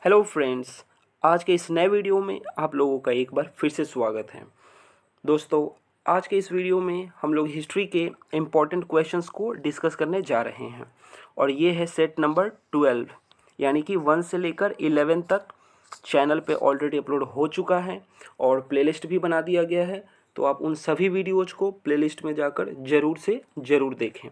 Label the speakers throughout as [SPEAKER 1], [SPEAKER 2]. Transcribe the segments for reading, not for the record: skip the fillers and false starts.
[SPEAKER 1] Hello friends, आज के इस नए वीडियो में आप लोगों का एक बार फिर से स्वागत है। दोस्तों, आज के इस वीडियो में हम लोग हिस्ट्री के इम्पॉर्टेंट क्वेश्चंस को डिस्कस करने जा रहे हैं और ये है सेट नंबर 12, यानी कि 1 से लेकर 11 तक चैनल पे ऑलरेडी अपलोड हो चुका है और प्लेलिस्ट भी बना दिया गया है। तो आप उन सभी वीडियोज़ को प्लेलिस्ट में जाकर ज़रूर से ज़रूर देखें।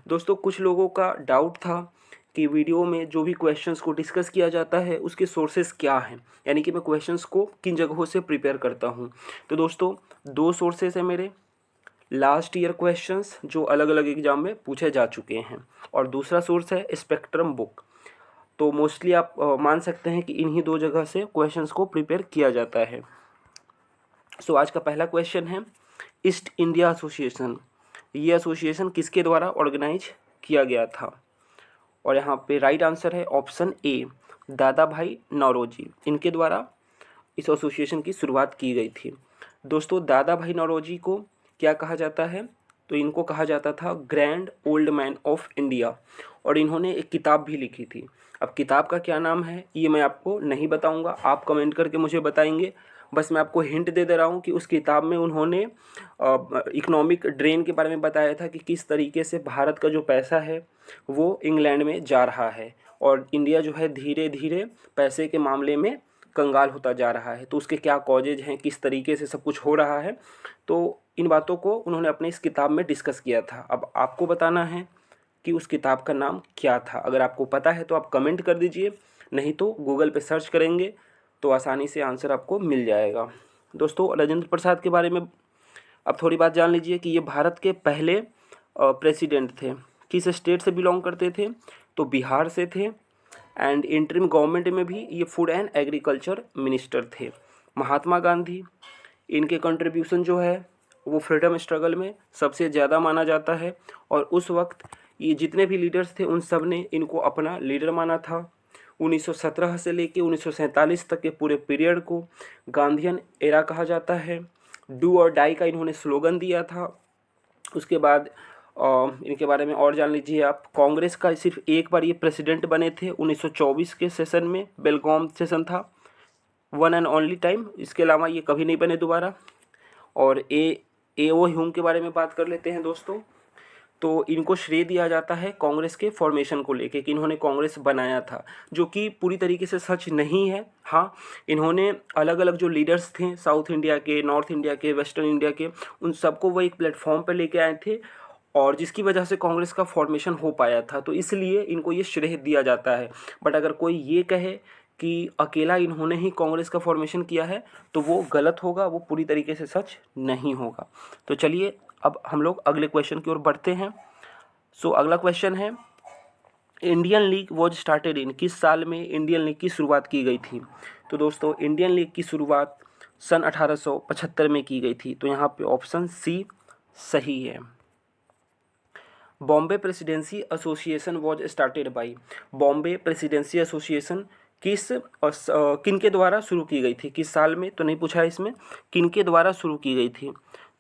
[SPEAKER 1] दोस्तों, कुछ लोगों का डाउट था कि वीडियो में जो भी क्वेश्चंस को डिस्कस किया जाता है उसके सोर्सेस क्या हैं, यानी कि मैं क्वेश्चंस को किन जगहों से प्रिपेयर करता हूं। तो दोस्तों, दो सोर्सेस हैं मेरे। लास्ट ईयर क्वेश्चंस जो अलग अलग एग्जाम में पूछे जा चुके हैं, और दूसरा सोर्स है स्पेक्ट्रम बुक। तो मोस्टली आप मान सकते हैं कि इन्हीं दो जगह से क्वेश्चंस को प्रिपेयर किया जाता है। सो आज का पहला क्वेश्चन है, ईस्ट इंडिया एसोसिएशन, ये एसोसिएशन किसके द्वारा ऑर्गेनाइज किया गया था? और यहाँ पे राइट आंसर है ऑप्शन ए, दादा भाई नौरोजी, इनके द्वारा इस एसोसिएशन की शुरुआत की गई थी। दोस्तों, दादा भाई नौरोजी को क्या कहा जाता है? तो इनको कहा जाता था grand old man of India, और इन्होंने एक किताब भी लिखी थी। अब किताब का क्या नाम है ये मैं आपको नहीं बताऊंगा, आप कमेंट करके मुझे बताएंगे। बस मैं आपको हिंट दे रहा हूँ कि उस किताब में उन्होंने इकोनॉमिक ड्रेन के बारे में बताया था कि किस तरीके से भारत का जो पैसा है वो इंग्लैंड में जा रहा है और इंडिया जो है धीरे धीरे पैसे के मामले में कंगाल होता जा रहा है। तो उसके क्या कॉजेज हैं, किस तरीके से सब कुछ हो रहा है, तो इन बातों को उन्होंने अपने इस किताब में डिस्कस किया था। अब आपको बताना है कि उस किताब का नाम क्या था। अगर आपको पता है तो आप कमेंट कर दीजिए, नहीं तो गूगल पे सर्च करेंगे तो आसानी से आंसर आपको मिल जाएगा। दोस्तों, राजेंद्र प्रसाद के बारे में अब थोड़ी बात जान लीजिए कि ये भारत के पहले प्रेसिडेंट थे। किस स्टेट से बिलोंग करते थे? तो बिहार से थे। एंड इंटरिम गवर्नमेंट में भी ये फूड एंड एग्रीकल्चर मिनिस्टर थे। महात्मा गांधी, इनके कंट्रीब्यूशन जो है वो फ्रीडम स्ट्रगल में सबसे ज़्यादा माना जाता है, और उस वक्त ये जितने भी लीडर्स थे उन सब ने इनको अपना लीडर माना था। 1917 से लेके 1947 तक के पूरे पीरियड को गांधीयन एरा कहा जाता है। डू और डाई का इन्होंने स्लोगन दिया था। उसके बाद इनके बारे में और जान लीजिए आप। कांग्रेस का सिर्फ एक बार ये प्रेसिडेंट बने थे 1924 के सेशन में, बेलगाम सेशन था, वन एंड ओनली टाइम। इसके अलावा ये कभी नहीं बने दोबारा। और ए ओ ह्यूम के बारे में बात कर लेते हैं दोस्तों। तो इनको श्रेय दिया जाता है कांग्रेस के फॉर्मेशन को लेके कि इन्होंने कांग्रेस बनाया था, जो कि पूरी तरीके से सच नहीं है। हाँ, इन्होंने अलग अलग जो लीडर्स थे साउथ इंडिया के, नॉर्थ इंडिया के, वेस्टर्न इंडिया के, उन सबको वो एक प्लेटफॉर्म पर लेके आए थे, और जिसकी वजह से कांग्रेस का फॉर्मेशन हो पाया था। तो इसलिए इनको ये श्रेय दिया जाता है। बट अगर कोई ये कहे कि अकेला इन्होंने ही कांग्रेस का फॉर्मेशन किया है तो वो गलत होगा, वो पूरी तरीके से सच नहीं होगा। तो चलिए अब हम लोग अगले क्वेश्चन की ओर बढ़ते हैं। सो अगला क्वेश्चन है, Indian league was started in, किस साल में इंडियन लीग की शुरुआत की गई थी? तो दोस्तों, इंडियन लीग की शुरुआत सन 1875 में की गई थी। तो यहाँ पे ऑप्शन सी सही है। Bombay presidency association was started by, Bombay presidency association किन के द्वारा शुरू की गई थी? किस साल में तो नहीं पूछा है इसमें, किन के द्वारा शुरू की गई थी?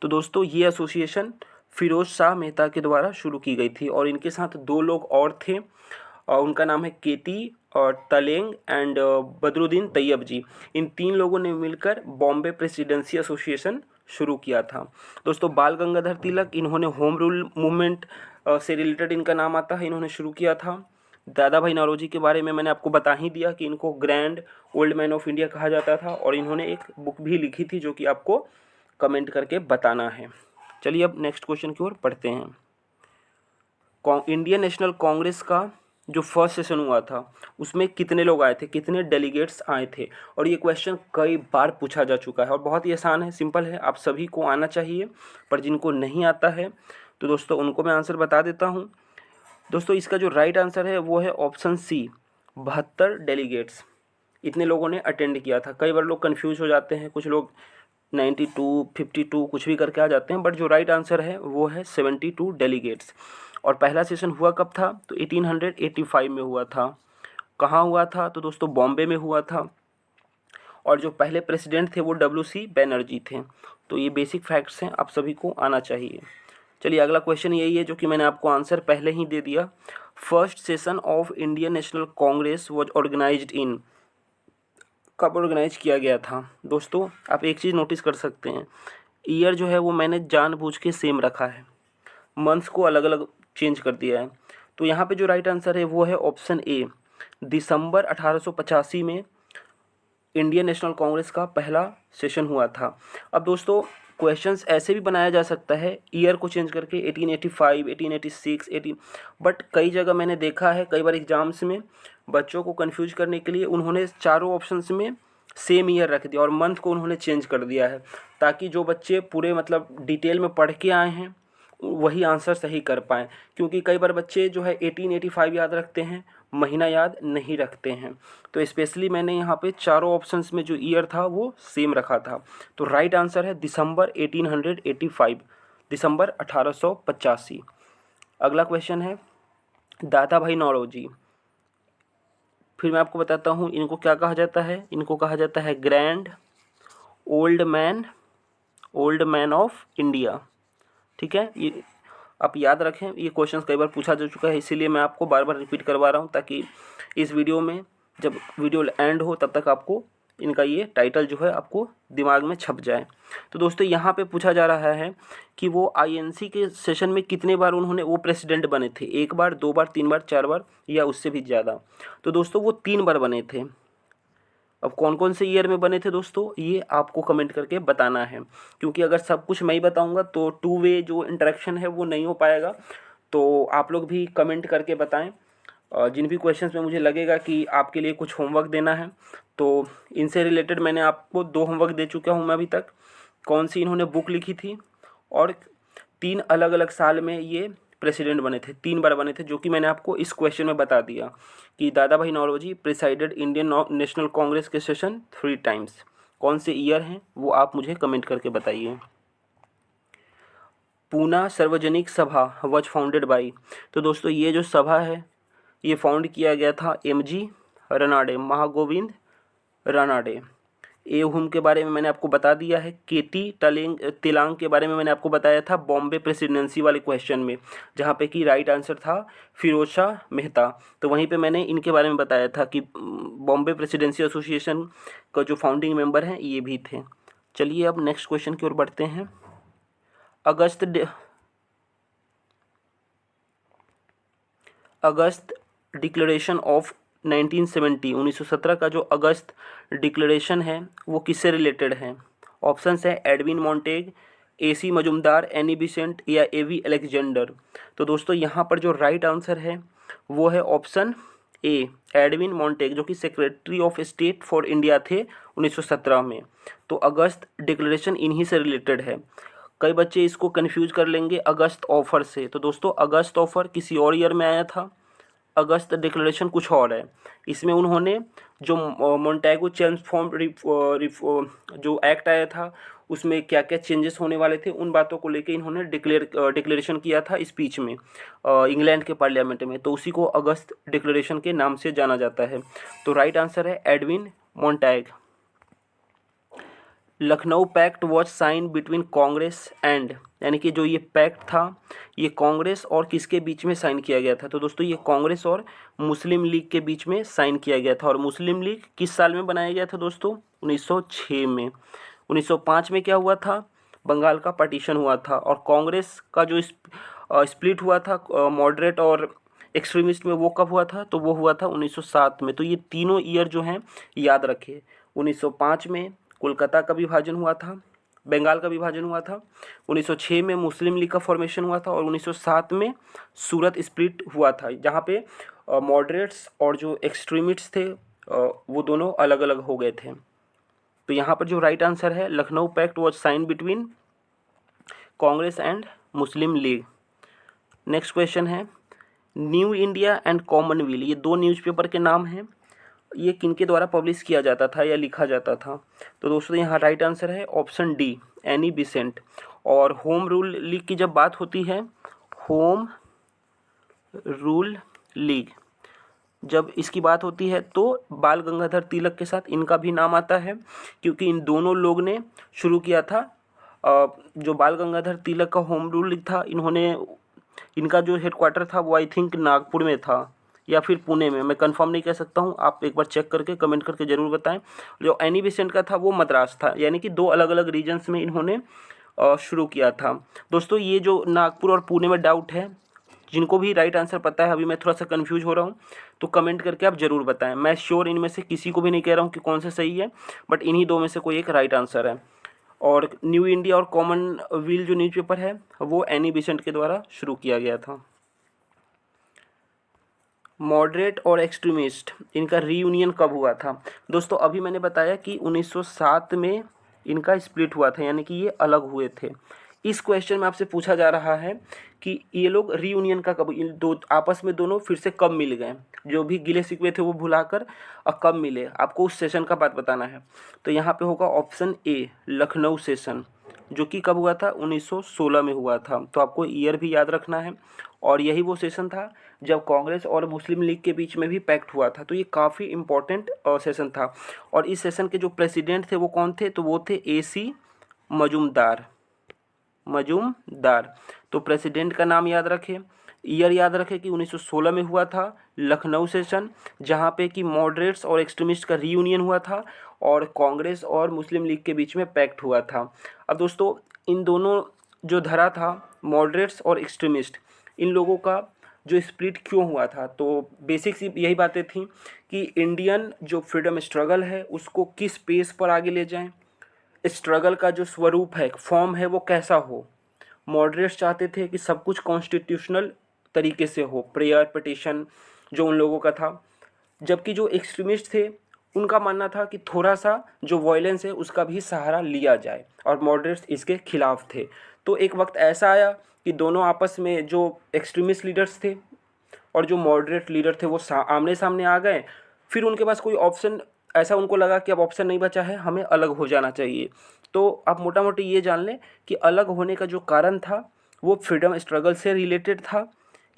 [SPEAKER 1] तो दोस्तों, ये एसोसिएशन फिरोज शाह मेहता के द्वारा शुरू की गई थी, और इनके साथ दो लोग और थे, उनका नाम है केती और तलेंग एंड बदरुद्दीन तैयब जी। इन तीन लोगों ने मिलकर बॉम्बे प्रेसिडेंसी एसोसिएशन शुरू किया था। दोस्तों, बाल गंगाधर तिलक, इन्होंने होम रूल मूवमेंट से रिलेटेड इनका नाम आता है, इन्होंने शुरू किया था। दादा भाई नौरोजी के बारे में मैंने आपको बता ही दिया कि इनको grand old man of India कहा जाता था, और इन्होंने एक बुक भी लिखी थी जो कि आपको कमेंट करके बताना है। चलिए अब नेक्स्ट क्वेश्चन की ओर बढ़ते हैं। इंडियन नेशनल कांग्रेस का जो फर्स्ट सेशन हुआ था उसमें कितने लोग आए थे, कितने डेलीगेट्स आए थे? और ये क्वेश्चन कई बार पूछा जा चुका है और बहुत ही आसान है, सिंपल है, आप सभी को आना चाहिए। पर जिनको नहीं आता है तो दोस्तों उनको मैं आंसर बता देता हूँ। दोस्तों, इसका जो राइट आंसर है वो है ऑप्शन सी, 72 डेलीगेट्स। इतने लोगों ने अटेंड किया था। कई बार लोग कन्फ्यूज हो जाते हैं, कुछ लोग 92, 52 कुछ भी करके आ जाते हैं, बट जो राइट आंसर है वो है 72 डेलीगेट्स। और पहला सेशन हुआ कब था? तो 1885 में हुआ था। कहाँ हुआ था? तो दोस्तों बॉम्बे में हुआ था, और जो पहले प्रेसिडेंट थे वो WC बनर्जी थे। तो ये बेसिक फैक्ट्स हैं, आप सभी को आना चाहिए। चलिए अगला क्वेश्चन यही है जो कि मैंने आपको आंसर पहले ही दे दिया। First session of Indian national Congress was organized in, कब ऑर्गेनाइज किया गया था? दोस्तों आप एक चीज़ नोटिस कर सकते हैं, ईयर जो है वो मैंने जानबूझ के सेम रखा है, मंथ्स को अलग अलग चेंज कर दिया है। तो यहाँ पे जो राइट आंसर है वो है ऑप्शन ए, दिसंबर 1885 में इंडियन नेशनल कांग्रेस का पहला सेशन हुआ था। अब दोस्तों क्वेश्चंस ऐसे भी बनाया जा सकता है ईयर को चेंज करके 1885, 1886, 18, बट कई जगह मैंने देखा है, कई बार एग्जाम्स में बच्चों को कंफ्यूज करने के लिए उन्होंने चारों ऑप्शंस में सेम ईयर रख दिया और मंथ को उन्होंने चेंज कर दिया है, ताकि जो बच्चे पूरे मतलब डिटेल में पढ़ के आए हैं वही आंसर सही कर पाएँ। क्योंकि कई बार बच्चे जो है 1885 याद रखते हैं, महीना याद नहीं रखते हैं। तो स्पेशली मैंने यहाँ पे चारों ऑप्शंस में जो ईयर था वो सेम रखा था। तो राइट आंसर है दिसंबर 1885, दिसंबर 1885। अगला क्वेश्चन है दादा भाई नौरोजी। फिर मैं आपको बताता हूँ इनको क्या कहा जाता है। इनको कहा जाता है grand old man of India. ठीक है, ये आप याद रखें, ये क्वेश्चन कई बार पूछा जा चुका है, इसीलिए मैं आपको बार बार रिपीट करवा रहा हूँ, ताकि इस वीडियो में जब वीडियो एंड हो तब तक आपको इनका ये टाइटल जो है आपको दिमाग में छप जाए। तो दोस्तों यहाँ पे पूछा जा रहा है कि वो आईएनसी के सेशन में कितने बार उन्होंने वो प्रेसिडेंट बने थे, 1 बार, 2 बार, 3 बार, 4 बार या उससे भी ज़्यादा। तो दोस्तों वो 3 बार बने थे। अब कौन कौन से ईयर में बने थे दोस्तों, ये आपको कमेंट करके बताना है, क्योंकि अगर सब कुछ मैं ही बताऊंगा तो टू वे जो इंटरेक्शन है वो नहीं हो पाएगा। तो आप लोग भी कमेंट करके बताएं। जिन भी क्वेश्चंस में मुझे लगेगा कि आपके लिए कुछ होमवर्क देना है, तो इनसे रिलेटेड मैंने आपको 2 होमवर्क दे चुका हूँ मैं अभी तक। कौन सी इन्होंने बुक लिखी थी और 3 अलग अलग साल में ये प्रेसिडेंट बने थे, 3 बार बने थे, जो कि मैंने आपको इस क्वेश्चन में बता दिया कि Dadabhai Naoroji presided Indian national Congress के सेशन 3 टाइम्स। कौन से ईयर हैं वो आप मुझे कमेंट करके बताइए। पूना सार्वजनिक सभा वॉज फाउंडेड बाई। तो दोस्तों ये जो सभा है ये फाउंड किया गया था एमजी रनाडे, महागोविंद रनाडे। एहुम के बारे में मैंने आपको बता दिया है। केटी तेलांग के बारे में मैंने आपको बताया था बॉम्बे प्रेसिडेंसी वाले क्वेश्चन में, जहाँ पे कि राइट आंसर था फिरोज शाह मेहता। तो वहीं पे मैंने इनके बारे में बताया था कि बॉम्बे प्रेसिडेंसी एसोसिएशन का जो फाउंडिंग मेंबर हैं ये भी थे। चलिए अब नेक्स्ट क्वेश्चन की ओर बढ़ते हैं। अगस्त डिक्लेरेशन ऑफ 1970, 1917 का जो अगस्त डिक्लेरेशन है वो किससे रिलेटेड है? ऑप्शंस है Edwin Montagu, A C Majumdar, Annie Besant या एवी अलेक्जेंडर। तो दोस्तों यहाँ पर जो राइट आंसर है वो है ऑप्शन ए, एडविन मॉन्टेग, जो कि secretary of state for India थे 1917 में। तो अगस्त डिक्लेरेशन इन्हीं से रिलेटेड है। कई बच्चे इसको कंफ्यूज कर लेंगे अगस्त ऑफर से। तो दोस्तों अगस्त ऑफर किसी और ईयर में आया था, अगस्त डिक्लेरेशन कुछ और है। इसमें उन्होंने जो मोंटेगो ट्रांसफॉर्म जो एक्ट आया था उसमें क्या क्या चेंजेस होने वाले थे उन बातों को लेके इन्होंने डिक्लेरेशन किया था स्पीच में इंग्लैंड के पार्लियामेंट में। तो उसी को अगस्त डिक्लेरेशन के नाम से जाना जाता है। तो राइट आंसर है Edwin Montagu. Lucknow pact was sign between Congress and, यानी कि जो ये पैक्ट था ये कांग्रेस और किसके बीच में साइन किया गया था? तो दोस्तों ये कांग्रेस और मुस्लिम लीग के बीच में साइन किया गया था। और मुस्लिम लीग किस साल में बनाया गया था दोस्तों? 1906 में। 1905 में क्या हुआ था? बंगाल का पार्टीशन हुआ था। और कांग्रेस का जो स्प्लिट हुआ था मॉडरेट और एक्सट्रीमिस्ट में, वो कब हुआ था? तो वो हुआ था 1907 में। तो ये तीनों ईयर जो हैं याद रखिए। 1905 में कोलकाता का विभाजन हुआ था, बंगाल का विभाजन हुआ था। 1906 में मुस्लिम लीग का फॉर्मेशन हुआ था और 1907 में सूरत स्प्लिट हुआ था, जहाँ पे मॉडरेट्स और जो एक्सट्रीमिस्ट्स थे वो दोनों अलग अलग हो गए थे। तो यहाँ पर जो राइट आंसर है Lucknow pact was sign between Congress and Muslim League. Next question है न्यू इंडिया एंड कॉमनवेल्थ, ये 2 न्यूज़पेपर के नाम हैं। ये किनके द्वारा पब्लिश किया जाता था या लिखा जाता था? तो दोस्तों यहाँ राइट आंसर है ऑप्शन डी, एनी बिसेंट। और होम रूल लीग की जब बात होती है, होम रूल लीग जब इसकी बात होती है तो बाल गंगाधर तिलक के साथ इनका भी नाम आता है, क्योंकि इन दोनों लोग ने शुरू किया था। जो बाल गंगाधर तिलक का होम रूल लीग था, इन्होंने इनका जो हेडक्वार्टर था वो आई थिंक नागपुर में था या फिर पुणे में, मैं कंफर्म नहीं कह सकता हूँ, आप एक बार चेक करके कमेंट करके ज़रूर बताएं। जो एनी बेसेंट का था वो मद्रास था, यानी कि 2 अलग अलग रीजन्स में इन्होंने शुरू किया था। दोस्तों ये जो नागपुर और पुणे में डाउट है, जिनको भी राइट आंसर पता है, अभी मैं थोड़ा सा कंफ्यूज हो रहा हूँ, तो कमेंट करके आप ज़रूर बताएं। मैं श्योर इनमें से किसी को भी नहीं कह रहा हूँ कि कौन सा सही है, बट इन्हीं 2 में से कोई एक राइट आंसर है। और न्यू इंडिया और कॉमनवेल्थ जो न्यूज़पेपर है वो एनी बेसेंट के द्वारा शुरू किया गया था। मॉडरेट और एक्सट्रीमिस्ट, इनका रीयूनियन कब हुआ था? दोस्तों अभी मैंने बताया कि 1907 में इनका स्प्लिट हुआ था, यानी कि ये अलग हुए थे। इस क्वेश्चन में आपसे पूछा जा रहा है कि ये लोग रीयूनियन का कब, इन दो आपस में दोनों फिर से कब मिल गए, जो भी गिले शिकवे थे वो भुलाकर कब मिले, आपको उस सेशन का बात बताना है। तो यहाँ पे होगा ऑप्शन ए, लखनऊ सेशन, जो कि कब हुआ था? 1916 में हुआ था। तो आपको ईयर भी याद रखना है। और यही वो सेशन था जब कांग्रेस और मुस्लिम लीग के बीच में भी पैक्ट हुआ था। तो ये काफ़ी इम्पोर्टेंट सेशन था। और इस सेशन के जो प्रेसिडेंट थे वो कौन थे? तो वो थे AC मजूमदार। तो प्रेसिडेंट का नाम याद रखें, ईयर याद रखें कि 1916 में हुआ था लखनऊ सेशन, जहाँ पे कि मॉडरेट्स और एक्सट्रीमिस्ट का रीयूनियन हुआ था और कांग्रेस और मुस्लिम लीग के बीच में पैक्ट हुआ था। अब दोस्तों इन दोनों जो धरा था, मॉडरेट्स और एक्सट्रीमिस्ट, इन लोगों का जो स्प्लिट क्यों हुआ था? तो बेसिक्स यही बातें थी कि इंडियन जो फ्रीडम स्ट्रगल है उसको किस पेस पर आगे ले जाएं, स्ट्रगल का जो स्वरूप है, फॉर्म है, वो कैसा हो। मॉडरेट्स चाहते थे कि सब कुछ कॉन्स्टिट्यूशनल तरीके से हो, प्रेयर पिटिशन जो उन लोगों का था, जबकि जो एक्सट्रीमिस्ट थे उनका मानना था कि थोड़ा सा जो वायलेंस है उसका भी सहारा लिया जाए, और मॉडरेट्स इसके खिलाफ थे। तो एक वक्त ऐसा आया कि दोनों आपस में, जो एक्सट्रीमिस्ट लीडर्स थे और जो मॉडरेट लीडर थे, वो आमने सामने आ गए। फिर उनके पास कोई ऑप्शन, ऐसा उनको लगा कि अब ऑप्शन नहीं बचा है, हमें अलग हो जाना चाहिए। तो आप मोटा मोटी ये जान लें कि अलग होने का जो कारण था वो फ्रीडम स्ट्रगल से रिलेटेड था,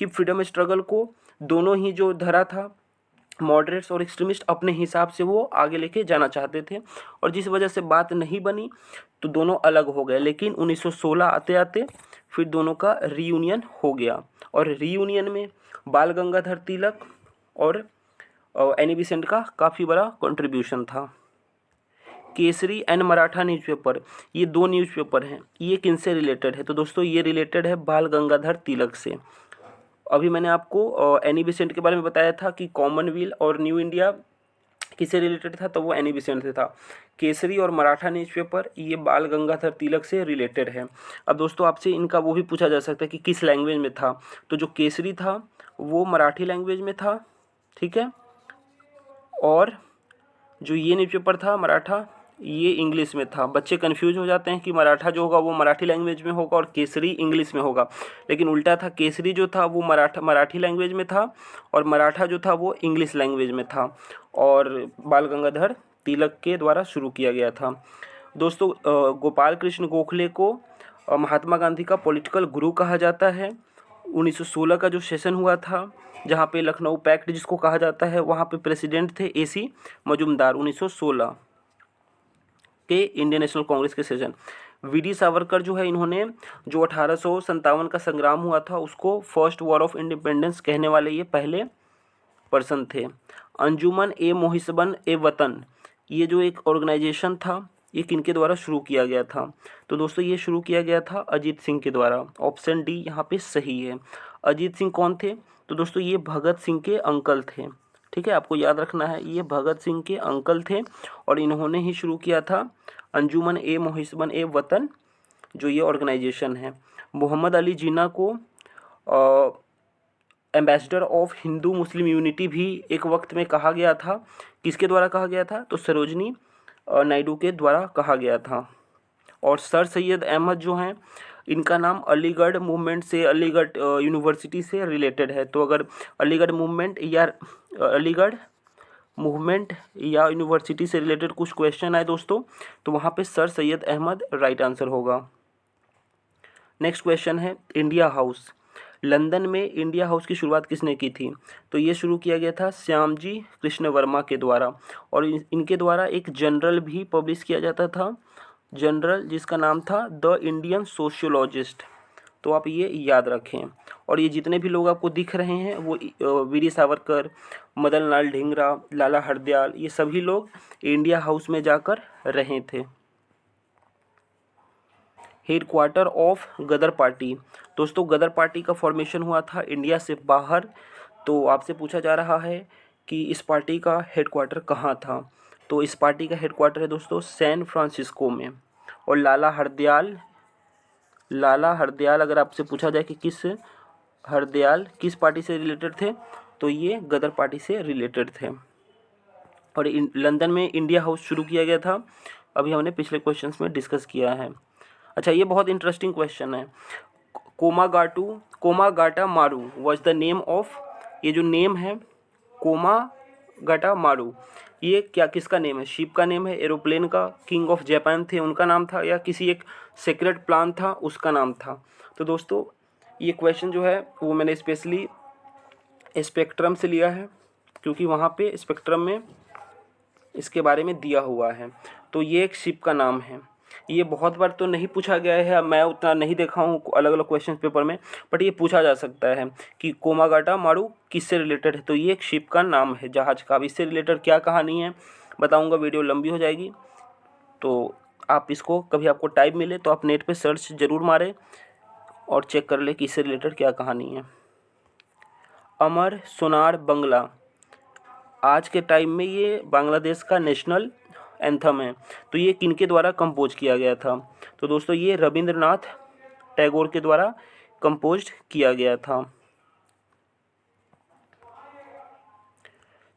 [SPEAKER 1] कि फ्रीडम स्ट्रगल को दोनों ही जो धरा था, मॉडरेट्स और एक्सट्रीमिस्ट, अपने हिसाब से वो आगे लेके जाना चाहते थे, और जिस वजह से बात नहीं बनी तो दोनों अलग हो गए। लेकिन 1916 आते आते फिर दोनों का रीयूनियन हो गया, और रीयूनियन में बाल गंगाधर तिलक और एनी बेसेंट का काफ़ी बड़ा कंट्रीब्यूशन था। केसरी एंड मराठा न्यूज़पेपर, ये 2 न्यूज़पेपर हैं, ये किनसे रिलेटेड है? तो दोस्तों ये रिलेटेड है बाल गंगाधर तिलक से। अभी मैंने आपको एनी बेसेंट के बारे में बताया था कि कॉमनवेल्थ और न्यू इंडिया किससे रिलेटेड था, तो वो एनी बेसेंट से था। केसरी और मराठा न्यूज़पेपर ये बाल गंगाधर तिलक से रिलेटेड है। अब दोस्तों आपसे इनका वो भी पूछा जा सकता है कि किस लैंग्वेज में था। तो जो केसरी था वो मराठी लैंग्वेज में था, ठीक है, और जो ये न्यूज़पेपर था मराठा, ये इंग्लिश में था। बच्चे कंफ्यूज हो जाते हैं कि मराठा जो होगा वो मराठी लैंग्वेज में होगा और केसरी इंग्लिश में होगा, लेकिन उल्टा था। केसरी जो था वो मराठी लैंग्वेज में था और मराठा जो था वो इंग्लिश लैंग्वेज में था, और बाल गंगाधर तिलक के द्वारा शुरू किया गया था। दोस्तों गोपाल कृष्ण गोखले को महात्मा गांधी का पॉलिटिकल गुरु कहा जाता है। 1916 का जो सेशन हुआ था, जहाँ पे लखनऊ पैक्ट जिसको कहा जाता है, वहाँ पे प्रेसिडेंट थे AC मजूमदार। 1916 के इंडियन नेशनल कांग्रेस के सेशन। VD सावरकर जो है, इन्होंने जो 1857 का संग्राम हुआ था उसको फर्स्ट वॉर ऑफ इंडिपेंडेंस कहने वाले ये पहले पर्सन थे। अंजुमन ए मोहिसबन ए वतन, ये जो एक ऑर्गेनाइजेशन था, ये किनके द्वारा शुरू किया गया था? तो दोस्तों ये शुरू किया गया था अजीत सिंह के द्वारा। ऑप्शन डी यहाँ पे सही है। अजीत सिंह कौन थे? तो दोस्तों ये भगत सिंह के अंकल थे, ठीक है, आपको याद रखना है, ये भगत सिंह के अंकल थे और इन्होंने ही शुरू किया था अंजुमन ए मोहिसबन ए वतन, जो ये ऑर्गेनाइजेशन है। मोहम्मद अली जिन्ना को ambassador of Hindu Muslim unity भी एक वक्त में कहा गया था। किसके द्वारा कहा गया था? तो सरोजनी नायडू के द्वारा कहा गया था। और सर सैयद अहमद जो हैं, इनका नाम अलीगढ़ मूवमेंट से, अलीगढ़ यूनिवर्सिटी से रिलेटेड है। तो अगर अलीगढ़ मूवमेंट या यूनिवर्सिटी से रिलेटेड कुछ क्वेश्चन आए दोस्तों, तो वहाँ पे sir Syed Ahmad right answer होगा। नेक्स्ट क्वेश्चन है इंडिया हाउस। लंदन में इंडिया हाउस की शुरुआत किसने की थी? तो ये शुरू किया गया था श्यामजी कृष्ण वर्मा के द्वारा, और इनके द्वारा एक जर्नल भी पब्लिश किया जाता था, जर्नल जिसका नाम था द इंडियन सोशियोलॉजिस्ट। तो आप ये याद रखें। और ये जितने भी लोग आपको दिख रहे हैं वो वीर सावरकर, मदन लाल ढींगरा, लाला हरदयाल, ये सभी लोग इंडिया हाउस में जाकर रहे थे। Headquarter of Ghadar party. दोस्तों गदर पार्टी का फॉर्मेशन हुआ था इंडिया से बाहर। तो आपसे पूछा जा रहा है कि इस पार्टी का हेडक्वार्टर कहाँ था। तो इस पार्टी का हेडक्वार्टर है दोस्तों सैन फ्रांसिस्को में। और लाला हरदयाल अगर आपसे पूछा जाए कि हरदयाल किस पार्टी से रिलेटेड थे, तो ये गदर पार्टी से रिलेटेड थे। और लंदन में इंडिया हाउस शुरू किया गया था, अभी हमने पिछले क्वेश्चंस में डिस्कस किया है। अच्छा, ये बहुत इंटरेस्टिंग क्वेश्चन है। कोमागाटा मारू वॉज द नेम ऑफ, ये जो नेम है कोमागाटा मारू, ये क्या किसका नेम है? शिप का नेम है, एरोप्लेन का, किंग ऑफ जापान थे उनका नाम था, या किसी एक सीक्रेट प्लान था उसका नाम था? तो दोस्तों ये क्वेश्चन जो है वो मैंने स्पेशली स्पेक्ट्रम से लिया है, क्योंकि वहाँ पे स्पेक्ट्रम में इसके बारे में दिया हुआ है। तो ये एक शिप का नाम है। ये बहुत बार तो नहीं पूछा गया है, मैं उतना नहीं देखा हूँ अलग अलग क्वेश्चन पेपर में, बट ये पूछा जा सकता है कि कोमागाटा मारू किससे रिलेटेड है। तो ये एक शिप का नाम है, जहाज का। अब इससे रिलेटेड क्या कहानी है बताऊँगा, वीडियो लंबी हो जाएगी। तो आप इसको कभी आपको टाइम मिले तो आप नेट पे सर्च ज़रूर मारें और चेक कर ले कि इससे रिलेटेड क्या कहानी है। अमर सोनार बंगला, आज के टाइम में ये बांग्लादेश का नेशनल एंथम है। तो ये किनके द्वारा कंपोज किया गया था? तो दोस्तों ये रविंद्रनाथ टैगोर के द्वारा कंपोज किया गया था।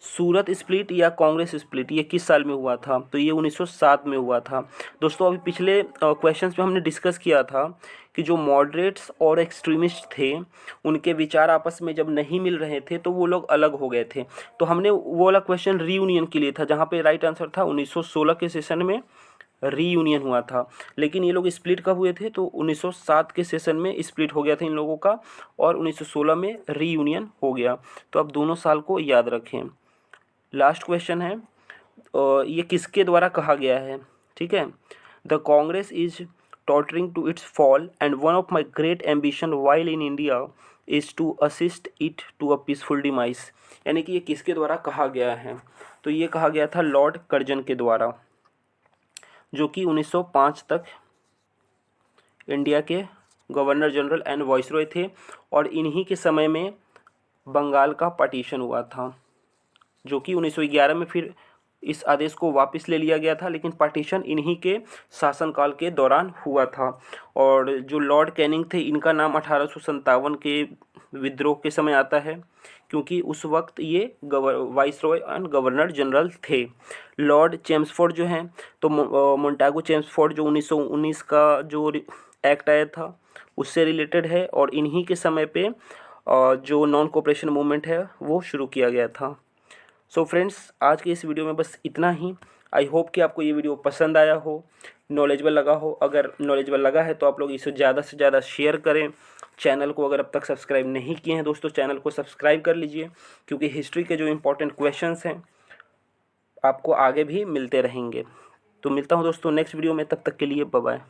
[SPEAKER 1] सूरत स्प्लिट या कांग्रेस स्प्लिट ये किस साल में हुआ था? तो ये 1907 में हुआ था। दोस्तों अभी पिछले क्वेश्चंस में हमने डिस्कस किया था कि जो मॉडरेट्स और एक्सट्रीमिस्ट थे उनके विचार आपस में जब नहीं मिल रहे थे तो वो लोग अलग हो गए थे। तो हमने वो वाला क्वेश्चन रीयूनियन के लिए था, जहाँ पे राइट आंसर था 1916 के सेशन में रीयूनियन हुआ था। लेकिन ये लोग स्प्लिट कब हुए थे? तो 1907 के सेशन में स्प्लिट हो गया था इन लोगों का, और 1916 में रीयूनियन हो गया। तो अब दोनों साल को याद रखें। लास्ट क्वेश्चन है, ये किसके द्वारा कहा गया है? ठीक है, the Congress is tottering to its fall and one of my great ambition while in India is to assist it to a peaceful demise. यानी कि ये किसके द्वारा कहा गया है? तो ये कहा गया था लॉर्ड कर्जन के द्वारा, जो कि 1905 तक इंडिया के गवर्नर जनरल एंड वाइसरॉय थे। और इन्हीं के समय में बंगाल का पार्टीशन हुआ था, जो कि 1911 में फिर इस आदेश को वापस ले लिया गया था, लेकिन पार्टीशन इन्हीं के शासनकाल के दौरान हुआ था। और जो लॉर्ड कैनिंग थे इनका नाम 1857 के विद्रोह के समय आता है, क्योंकि उस वक्त ये वाइसरॉय एंड गवर्नर जनरल थे। लॉर्ड चेम्सफोर्ड जो हैं, तो मोंटागो चेम्सफोर्ड जो 1919 का जो एक्ट आया था उससे रिलेटेड है, और इन्हीं के समय पे जो नॉन कोऑपरेशन मूवमेंट है वो शुरू किया गया था। सो फ्रेंड्स, आज के इस वीडियो में बस इतना ही। आई होप कि आपको ये वीडियो पसंद आया हो, नॉलेजेबल लगा हो। अगर नॉलेजेबल लगा है तो आप लोग इसे ज़्यादा से ज़्यादा शेयर करें। चैनल को अगर अब तक सब्सक्राइब नहीं किए हैं दोस्तों, चैनल को सब्सक्राइब कर लीजिए, क्योंकि हिस्ट्री के जो इम्पोर्टेंट क्वेश्चंस हैं आपको आगे भी मिलते रहेंगे। तो मिलता हूँ दोस्तों नेक्स्ट वीडियो में, तब तक के लिए बाय बाय।